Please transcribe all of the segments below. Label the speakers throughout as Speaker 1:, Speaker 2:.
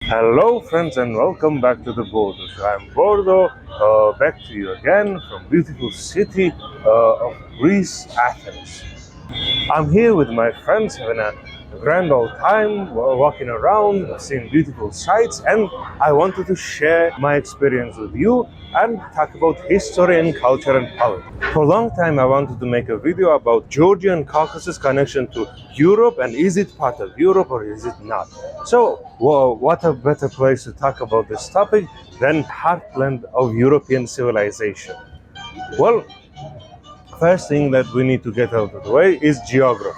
Speaker 1: Hello friends and welcome back to the bordo. So I'm Bordo, back to you again from beautiful city of Greece, Athens. I'm here with my friends having a grand old time, walking around, seeing beautiful sights, and I wanted to share my experience with you and talk about history and culture and politics. For a long time I wanted to make a video about Georgia and Caucasus connection to Europe, and is it part of Europe or is it not? So, what a better place to talk about this topic than heartland of European civilization? Well, first thing that we need to get out of the way is geography.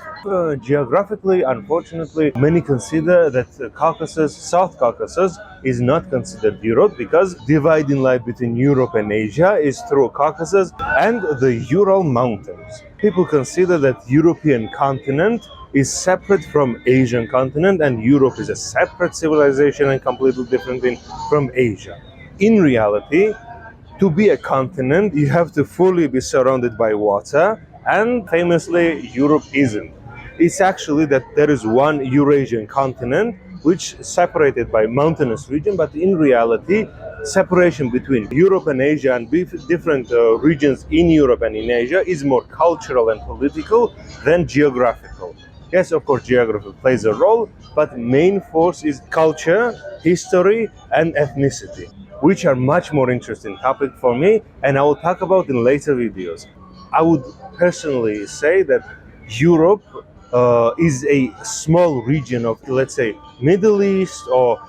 Speaker 1: Geographically, unfortunately, many consider that Caucasus, South Caucasus, is not considered Europe because dividing line between Europe and Asia is through Caucasus and the Ural Mountains. People consider that European continent is separate from Asian continent, and Europe is a separate civilization and completely different thing from Asia. In reality, to be a continent, you have to fully be surrounded by water, and famously, Europe isn't. It's actually that there is one Eurasian continent which is separated by mountainous region, but in reality, separation between Europe and Asia and different regions in Europe and in Asia is more cultural and political than geographical. Yes, of course, geography plays a role, but main force is culture, history, and ethnicity, which are much more interesting topic for me, and I will talk about in later videos. I would personally say that Europe is a small region of, let's say, Middle East or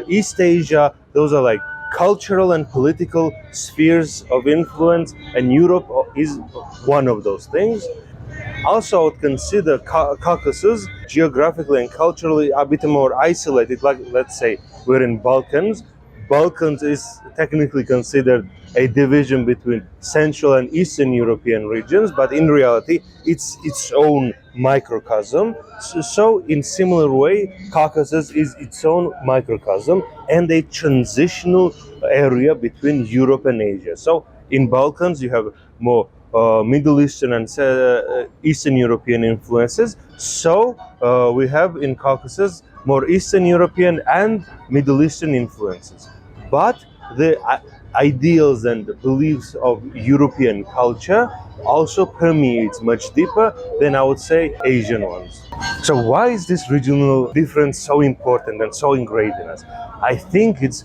Speaker 1: East Asia. Those are like cultural and political spheres of influence, and Europe is one of those things. Also, I would consider Caucasus geographically and culturally a bit more isolated. Like, let's say, we're in Balkans. Balkans is technically considered a division between Central and Eastern European regions, but in reality, it's its own microcosm. So in similar way, Caucasus is its own microcosm and a transitional area between Europe and Asia. So in Balkans, you have more Middle Eastern and Eastern European influences. So we have in Caucasus more Eastern European and Middle Eastern influences. But the ideals and the beliefs of European culture also permeates much deeper than, I would say, Asian ones. So why is this regional difference so important and so ingrained in us? I think it's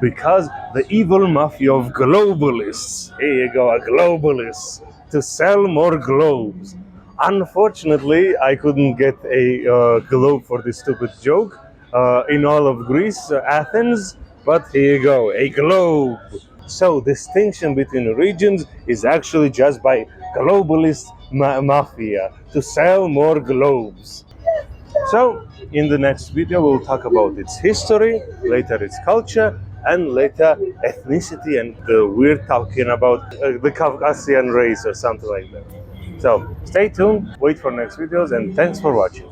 Speaker 1: because the evil mafia of globalists, here you go, a globalist, to sell more globes. Unfortunately, I couldn't get a globe for this stupid joke in all of Greece, Athens, but here you go, a globe. So distinction between regions is actually just by globalist mafia to sell more globes. So in the next video we'll talk about its history, later its culture, and later ethnicity, and we're talking about the Caucasian race or something like that. So stay tuned, wait for next videos, and thanks for watching.